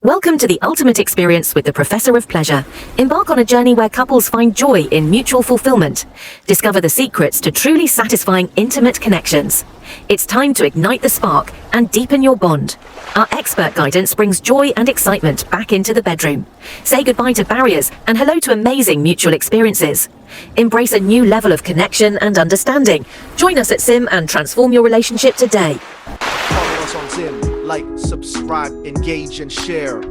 Welcome to the ultimate experience with the Professor of Pleasure. Embark on a journey where couples find joy in mutual fulfillment. Discover the secrets to truly satisfying intimate connections. It's time to ignite the spark and deepen your bond. Our expert guidance brings joy and excitement back into the bedroom. Say goodbye to barriers and hello to amazing mutual experiences. Embrace a new level of connection and understanding. Join us at Sim and transform your relationship today. Follow us on Sim. Like, subscribe, engage, and share.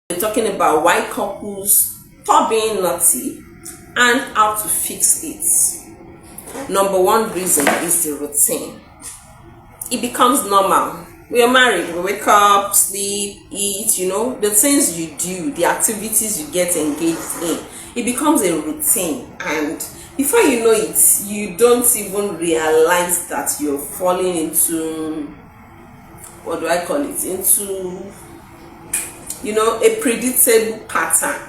We're talking about why couples stop being naughty and how to fix it. Number one reason is the routine. It becomes normal. We are married, we wake up, sleep, eat, the things you do, the activities you get engaged in. It becomes a routine, and before you know it, you don't even realize that you're falling into, into a predictable pattern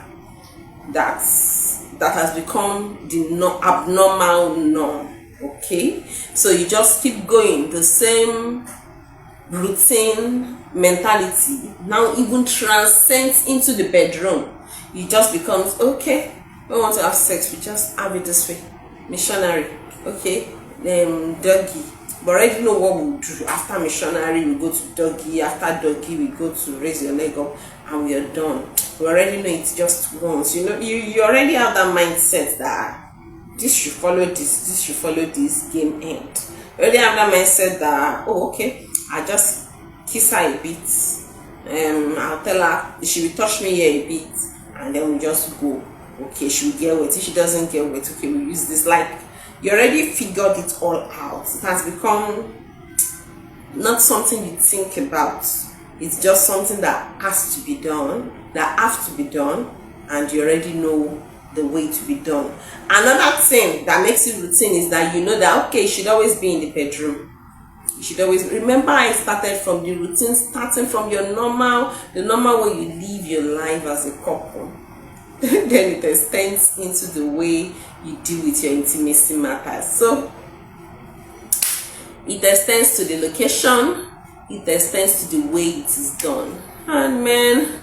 that has become the abnormal norm. Okay, so you just keep going. The same routine mentality now even transcends into the bedroom. It just becomes, okay, we want to have sex, we just have it this way. Missionary, okay, doggy. But already know what we'll do. After missionary, we go to doggy. After doggy, we go to raise your leg up, and we are done. We already know it's just once. You already have that mindset that this should follow this should follow this, game end. You already have that mindset that, oh, okay, I just kiss her a bit. I'll tell her she will touch me here a bit, and then we just go. Okay, she will get wet. If she doesn't get wet, okay, we use this. Like, you already figured it all out. It has become not something you think about. It's just something that has to be done, and you already know the way to be done. Another thing that makes it routine is that you know that, okay, you should always be in the bedroom. You should always remember. I started from the routine, starting from the normal way you live your life as a couple. Then it extends into the way you deal with your intimacy matters. So it extends to the location, it extends to the way it is done. And man,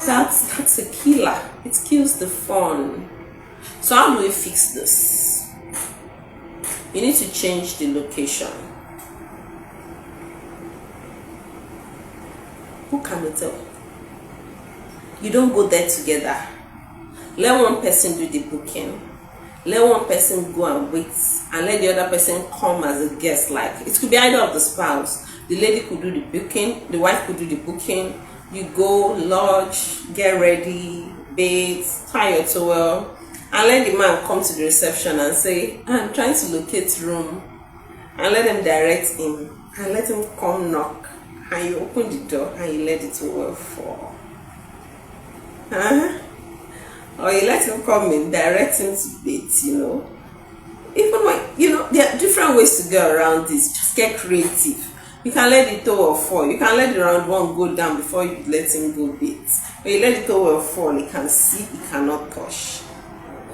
that's a killer. It kills the fun. So how do we fix this? You need to change the location. Who can you tell? You don't go there together. Let one person do the booking. Let one person go and wait, and let the other person come as a guest. Like, it could be either of the spouse. The lady could do the booking, the wife could do the booking. You go, lodge, get ready, bathe, tie your towel, and let the man come to the reception and say, I'm trying to locate room, and let them direct him, and let him come knock, and you open the door and you let the towel fall. Or you let him come in, direct him to bait, Even when, there are different ways to go around this. Just get creative. You can let the towel fall. You can let the round one go down before you let him go bait. When you let the towel fall, he can see, he cannot touch.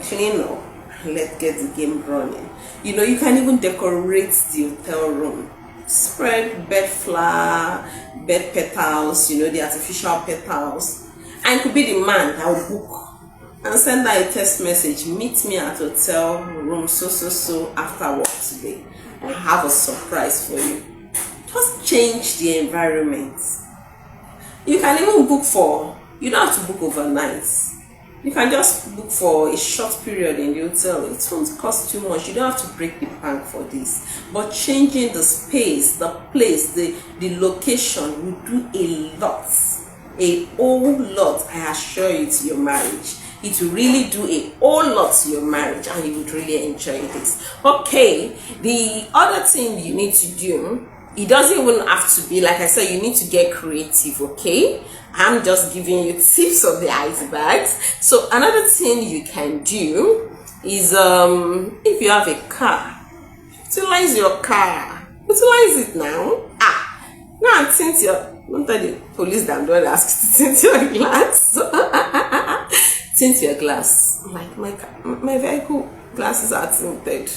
Clean up and let's get the game running. You can even decorate the hotel room. Spread bed flower, bed petals, the artificial petals. And it could be the man that will book and send her a text message. Meet me at hotel room so after work today. I have a surprise for you. Just change the environment. You can even book you don't have to book overnight. You can just book for a short period in the hotel. It won't cost too much. You don't have to break the bank for this. But changing the space, the place, the location will do a whole lot, I assure you, to your marriage. It will really do a whole lot to your marriage, and you would really enjoy this. Okay, the other thing you need to do, it doesn't even have to be, like I said, you need to get creative, okay? I'm just giving you tips of the icebergs. So another thing you can do is, if you have a car, utilize your car. Utilize it now. Now tint don't tell the police that I'm going to ask you to tint your glass. Tint your glass. Like my vehicle glasses are tinted.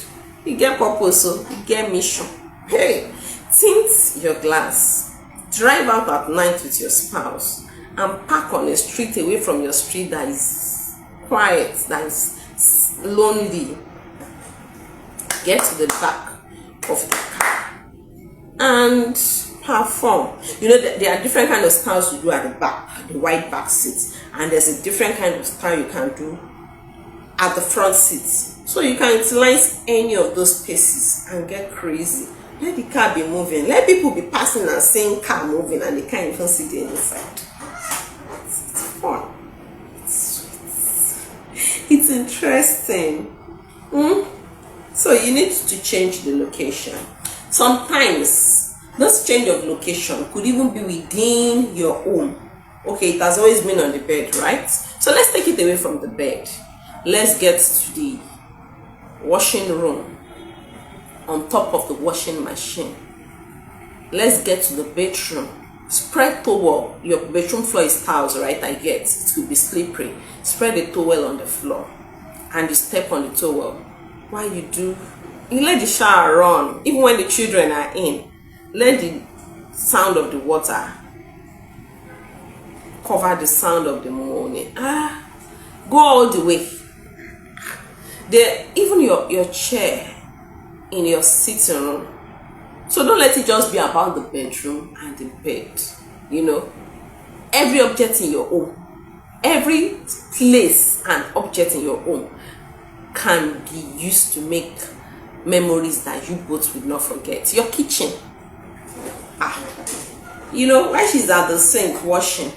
You get purpose, so you get mission. Hey, tint your glass. drive out at night with your spouse and park on a street away from your street that is quiet, that is lonely. Get to the back of the car and perform. You know that there are different kind of styles you do at the back, the wide back seat, and there's a different kind of style you can do at the front seat. So you can utilize any of those spaces and get crazy. Let the car be moving. Let people be passing and seeing car moving and they can't even see the inside. It's fun. It's sweet. It's interesting. So you need to change the location. Sometimes this change of location could even be within your home. Okay, it has always been on the bed, right? So let's take it away from the bed. Let's get to the washing room, on top of the washing machine. Let's get to the bedroom. Spread towel. Your bedroom floor is tiles, right? I get it could be slippery. Spread the towel on the floor and you step on the towel. While you do, you let the shower run. Even when the children are in, let the sound of the water cover the sound of the morning. Go all the way. Even your chair in your sitting room. So don't let it just be about the bedroom and the bed. You know, every object in your home, every place and object in your home can be used to make memories that you both will not forget. Your kitchen. You know, while she's at the sink washing,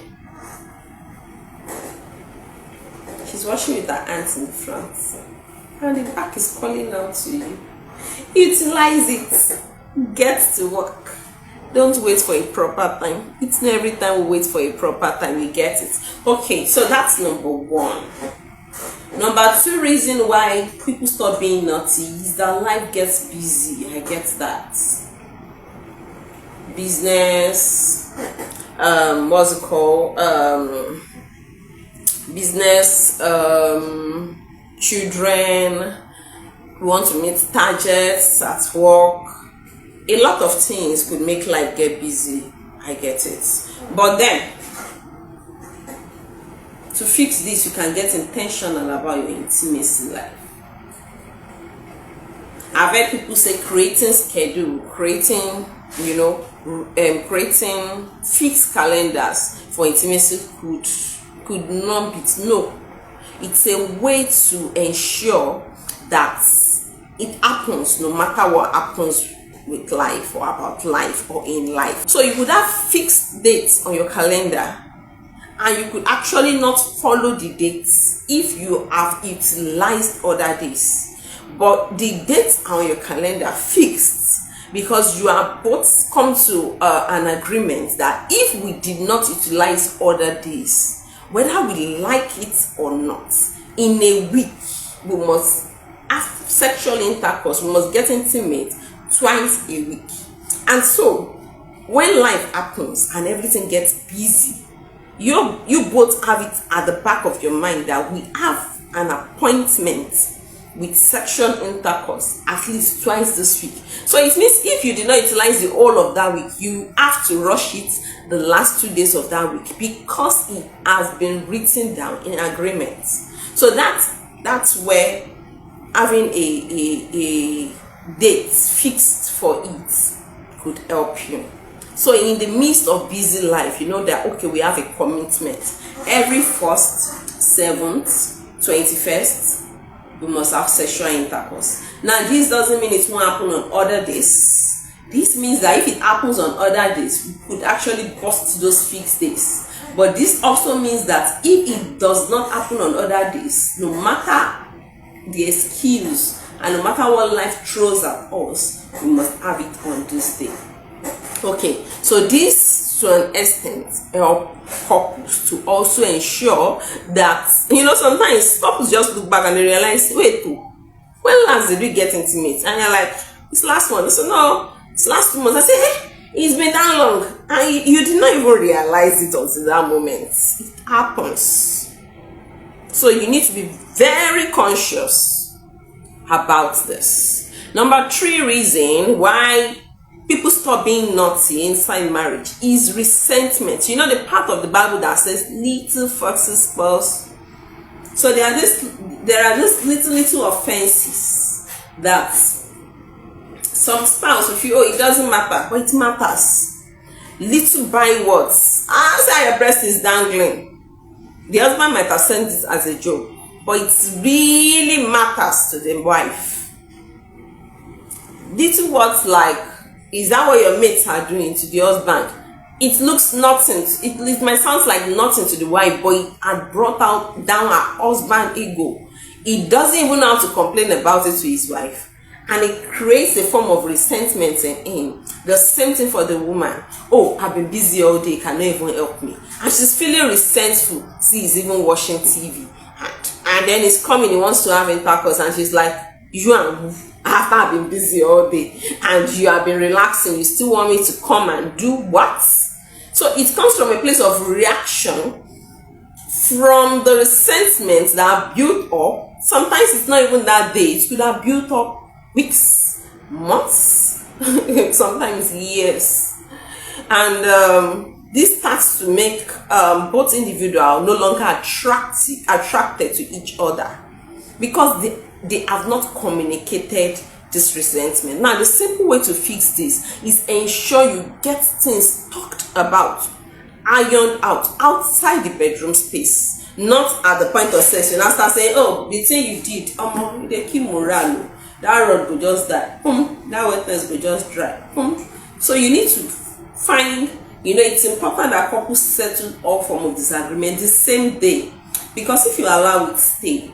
she's washing with her hands in the front, and the back is calling out to you. Utilize it. Get to work. Don't wait for a proper time. It's not every time we wait for a proper time we get it. Okay, so that's number one. Number two reason why people stop being naughty is that life gets busy. I get that. Business, what's it called? Business, children, we want to meet targets at work. A lot of things could make life get busy. I get it. But then, to fix this, you can get intentional about your intimacy life. I've heard people say creating schedule, creating fixed calendars for intimacy could not be. No, it's a way to ensure that it happens no matter what happens with life or about life or in life. So you would have fixed dates on your calendar, and you could actually not follow the dates if you have utilized other days. But the dates on your calendar fixed because you are both come to an agreement that if we did not utilize other days, whether we like it or not, in a week we must have sexual intercourse, we must get intimate twice a week. And so when life happens and everything gets busy, you both have it at the back of your mind that we have an appointment with sexual intercourse at least twice this week. So it means if you did not utilize the whole of that week, you have to rush it the last 2 days of that week because it has been written down in agreement. So that's where having a date fixed for it could help you. So in the midst of busy life, you know that okay, we have a commitment. Every 1st, 7th, 21st, we must have sexual intercourse. Now this doesn't mean it won't happen on other days. This means that if it happens on other days, we could actually bust those fixed days. But this also means that if it does not happen on other days, no matter the excuse and no matter what life throws at us, we must have it on this day. Okay, so this to an extent help couples to also ensure that, sometimes couples just look back and they realize, wait, when last did we get intimate? And you're like, it's last month. So no, it's last 2 months. I say, hey, it's been that long. And you did not even realize it until that moment. It happens. So you need to be very conscious about this. Number 3 reason why people stop being naughty inside marriage is resentment. You know the part of the Bible that says little foxes spoils. So there are these little offenses that some spouse will feel, oh, it doesn't matter, but it matters. Little bywords. Say your breast is dangling. The husband might have sent it as a joke, but it really matters to the wife. Little words like, is that what your mates are doing, to the husband? It looks nothing. It might sound like nothing to the wife, but it had brought down her husband's ego. He doesn't even know how to complain about it to his wife. And it creates a form of resentment in him. The same thing for the woman. Oh, I've been busy all day, cannot even help me. And she's feeling resentful. See, he's even watching TV. And then he's coming, he wants to have intercourse, and she's like, you and after I've been busy all day and you have been relaxing, you still want me to come and do what? So it comes from a place of reaction from the resentment that are built up. Sometimes it's not even that day, it could have built up weeks, months, sometimes years. And this starts to make both individuals no longer attracted to each other because they have not communicated this resentment. Now, the simple way to fix this is ensure you get things talked about, ironed out, outside the bedroom space, not at the point of sex. You now start saying, oh, the thing you did, they keep morale. That rod will just die. That wetness will just dry. So you need to find, it's important that couples settle all form of disagreement the same day. Because if you allow it to stay,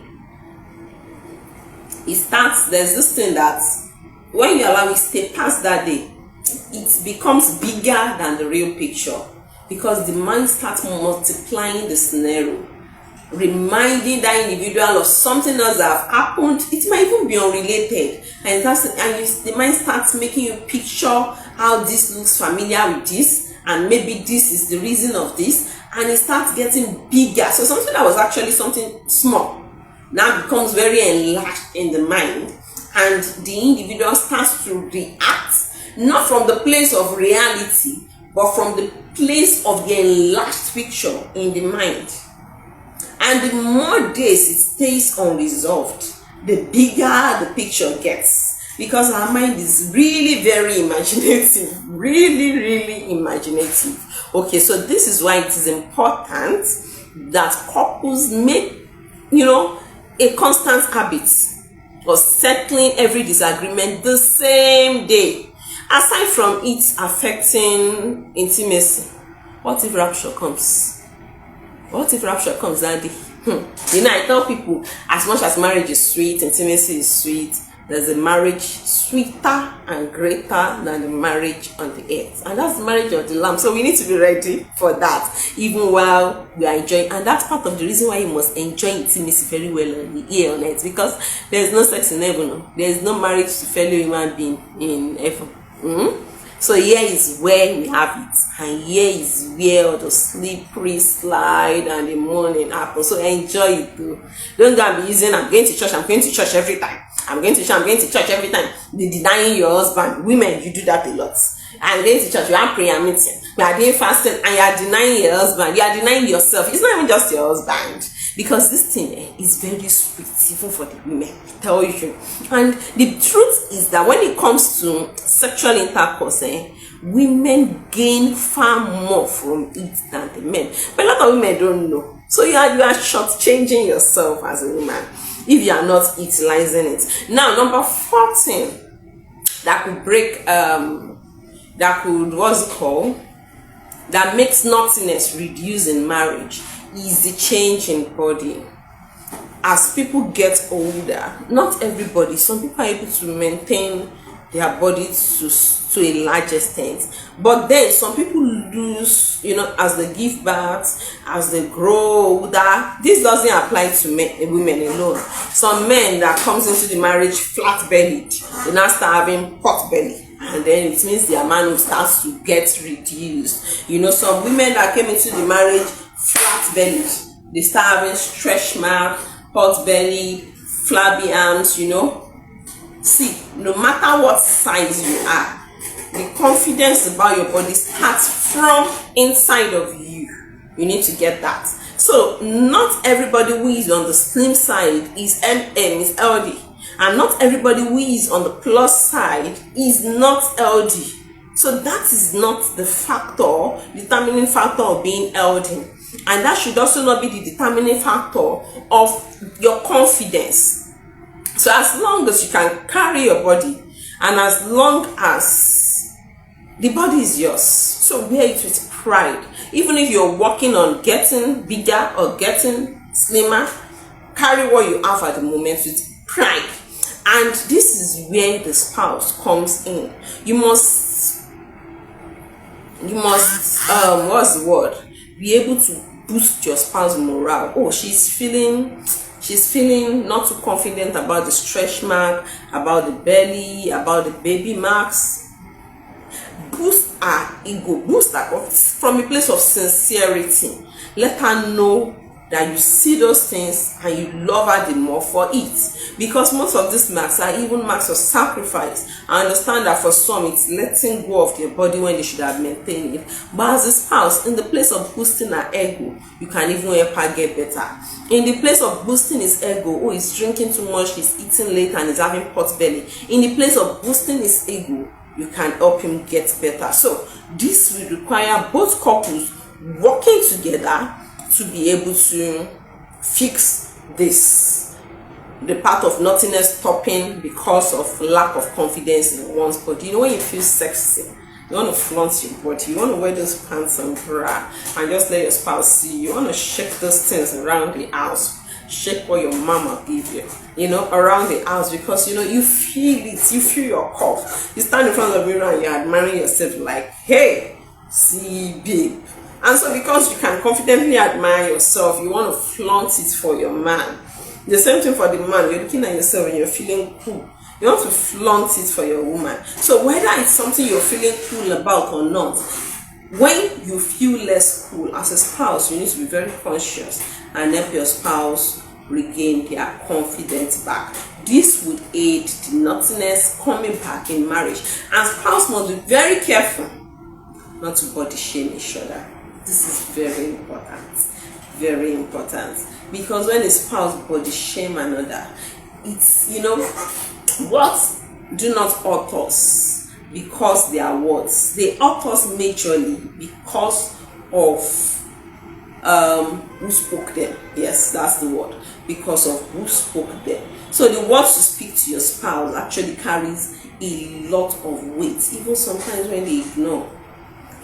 there's this thing that when you allow it to stay past that day, it becomes bigger than the real picture. Because the mind starts multiplying the scenario, reminding that individual of something else that have happened. It might even be unrelated, and the mind starts making you picture how this looks familiar with this, and maybe this is the reason of this, and it starts getting bigger. So something that was actually something small now becomes very enlarged in the mind, and the individual starts to react not from the place of reality, but from the place of the enlarged picture in the mind. And the more days it stays unresolved, the bigger the picture gets, because our mind is really very imaginative, really imaginative. Okay, so this is why it is important that couples make, a constant habit of settling every disagreement the same day. Aside from it affecting intimacy, what if rapture comes? What if rapture comes that day? I tell people, as much as marriage is sweet, intimacy is sweet, there's a marriage sweeter and greater than the marriage on the earth, and that's the marriage of the Lamb. So we need to be ready for that, even while we are enjoying. And that's part of the reason why you must enjoy intimacy very well here on earth, because there's no sex in heaven. There's no marriage to fellow human being in heaven. So here is where we have it, and here is where all the slippery slide and the mourning happen. So enjoy it too. Don't go and be using, I'm going to church every time. I'm going to church every time. Be denying your husband. Women, you do that a lot. I'm going to church, you have prayer meeting, you are doing fasting, and you are denying your husband. You are denying yourself. It's not even just your husband, because this thing is very sweet even for the women, I tell you. And the truth is that when it comes to sexual intercourse, women gain far more from it than the men. But a lot of women don't know. So you are shortchanging yourself as a woman if you are not utilizing it. Now, number 14 that could break, that makes naughtiness reduce in marriage is the change in body. As people get older, not everybody, some people are able to maintain their body to a large extent, but then some people lose, as they give birth, as they grow older. This doesn't apply to women alone. Some men that comes into the marriage flat bellied, they now start having pot belly, and then it means their manhood starts to get reduced. Some women that came into the marriage flat bellied, they start having stretch mark, pot belly, flabby arms. See, no matter what size you are, the confidence about your body starts from inside of you. You need to get that. So not everybody who is on the slim side is is LD, and not everybody who is on the plus side is not LD. So that is not the determining factor of being LD, and that should also not be the determining factor of your confidence. So as long as you can carry your body, and as long as the body is yours, so wear it with pride. Even if you're working on getting bigger or getting slimmer, carry what you have at the moment with pride. And this is where the spouse comes in. You must what's the word? Be able to boost your spouse morale. Oh, she's feeling not too confident about the stretch mark, about the belly, about the baby marks. Boost her ego, boost her from a place of sincerity. Let her know that you see those things and you love her the more for it, because most of these marks are even marks of sacrifice. I understand that for some it's letting go of their body when they should have maintained it, but as a spouse, in the place of boosting her ego, you can even help her get better. In the place of boosting his ego, oh, he's drinking too much, he's eating late and he's having pot belly, in the place of boosting his ego, you can help him get better. So this will require both couples working together to be able to fix this, the part of nothingness stopping because of lack of confidence in one's body. You know, when you feel sexy, you want to flaunt your body, you want to wear those pants and bra and just let your spouse see you. You want to shake those things around the house, shake what your mama gave you, around the house, because you feel it, you feel your cup. You stand in front of the mirror and you're admiring yourself like, hey, see, babe. And so because you can confidently admire yourself, you want to flaunt it for your man. The same thing for the man. You're looking at yourself and you're feeling cool. You want to flaunt it for your woman. So whether it's something you're feeling cool about or not, when you feel less cool as a spouse, you need to be very conscious and help your spouse regain their confidence back. This would aid the nothingness coming back in marriage. And spouse must be very careful not to body shame each other. This is very important, because when a spouse body shame another, it's what do not hurt us because they are words. They hurt us majorly because of who spoke them. Yes, that's the word. Because of who spoke them. So the words you speak to your spouse actually carries a lot of weight, even sometimes when they ignore.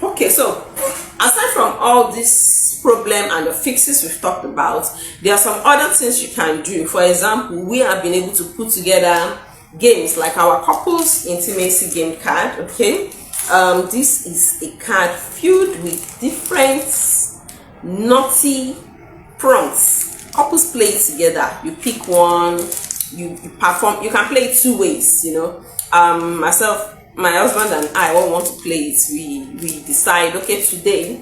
Okay, so aside from all this problem and the fixes we've talked about, there are some other things you can do. For example, we have been able to put together games like our couples intimacy game card. Okay, this is a card filled with different naughty prompts. Couples play it together. You pick one, you perform. You can play it two ways. My husband and I all want to play it. We decide, okay, today,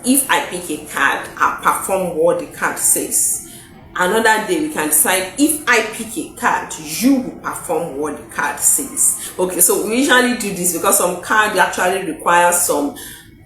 if I pick a card, I'll perform what the card says. Another day, we can decide, if I pick a card, you will perform what the card says. Okay, so we usually do this because some card actually requires some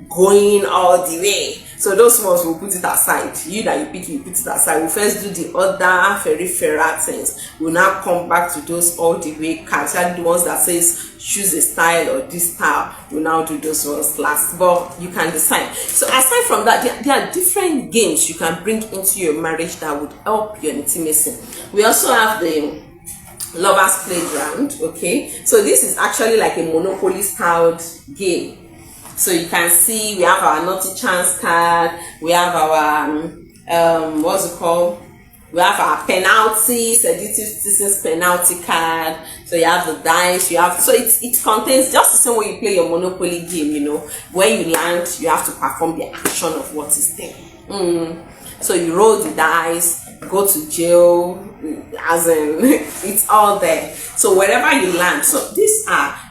going all the way. So those ones we'll put it aside. You that you pick, you put it aside. We'll first do the other peripheral things. We'll now come back to those all the way cards. The ones that says choose a style or this style. We'll now do those ones last. But you can decide. So aside from that, there are different games you can bring into your marriage that would help your intimacy. We also have the lovers playground. Okay, so this is actually like a Monopoly styled game. So you can see we have our naughty chance card, we have our what's it called? We have our penalty, seductive distance penalty card. So you have the dice, so it contains just the same way you play your Monopoly game, when you land, you have to perform the action of what is there. So you roll the dice, go to jail, as in it's all there. So wherever you land, so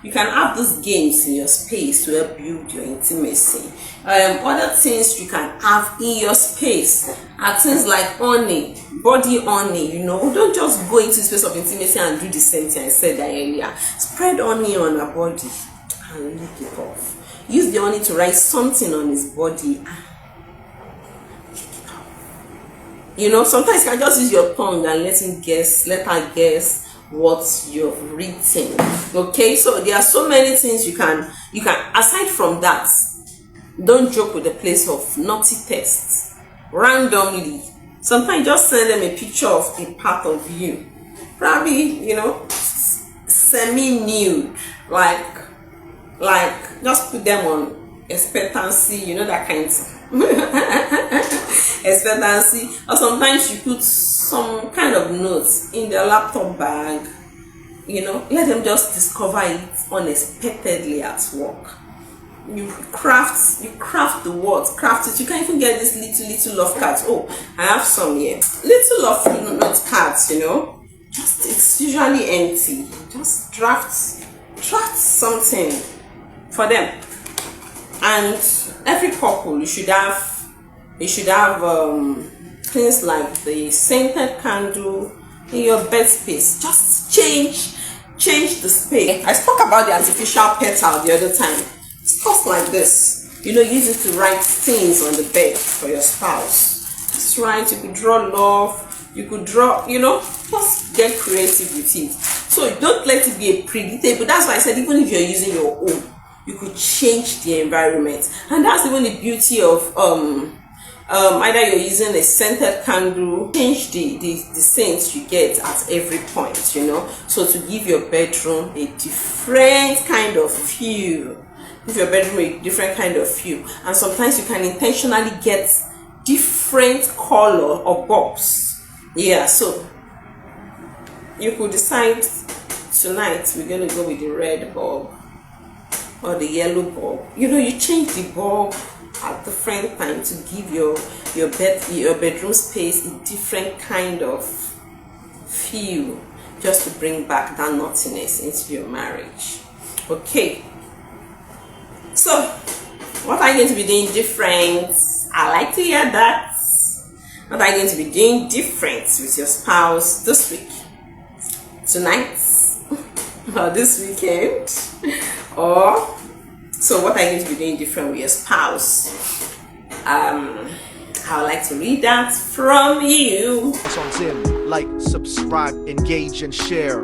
you can have these games in your space to help build your intimacy. Other things you can have in your space are things like honey, body honey. Don't just go into the space of intimacy and do the same thing I said earlier. Spread honey on our body. and lick it off. Use the honey to write something on his body. You know, sometimes you can just use your tongue and let her guess what you've written. Okay, so there are so many things you can aside from that. Don't joke with the place of naughty tests randomly. Sometimes just send them a picture of a part of you, probably, you know, semi-nude, like just put them on expectancy, you know, that kind of expectancy. Or sometimes you put some kind of notes in their laptop bag, you know, let them just discover it unexpectedly at work. You craft the words, craft it. You can even get this little love cards. Oh, I have some here. Little love note cards, you know. Just, it's usually empty. Just draft something for them. And every couple, you should have things like the scented candle in your bed space. Just change the space. I spoke about the artificial petal the other time. Stuff like this, you know, use it to write things on the bed for your spouse. Just write. You could draw love, you could draw, you know, just get creative with it. So don't let it be a predictable. That's why I said even if you're using your own, you could change the environment. And that's even the beauty of either you're using a scented candle, change the scents you get at every point, you know, so to give your bedroom a different kind of feel. Give your bedroom a different kind of feel. And sometimes you can intentionally get different color or bulbs. Yeah, so you could decide tonight we're going to go with the red bulb or the yellow bulb. You know, you change the bulb at different time to give your bedroom space a different kind of feel, just to bring back that naughtiness into your marriage. Okay, so what are you going to be doing different? I like to hear that. What are you going to be doing different with your spouse this week, tonight, or this weekend? Or so what are you going to be doing different with your spouse? I would like to read that from you. Like, subscribe, engage, and share.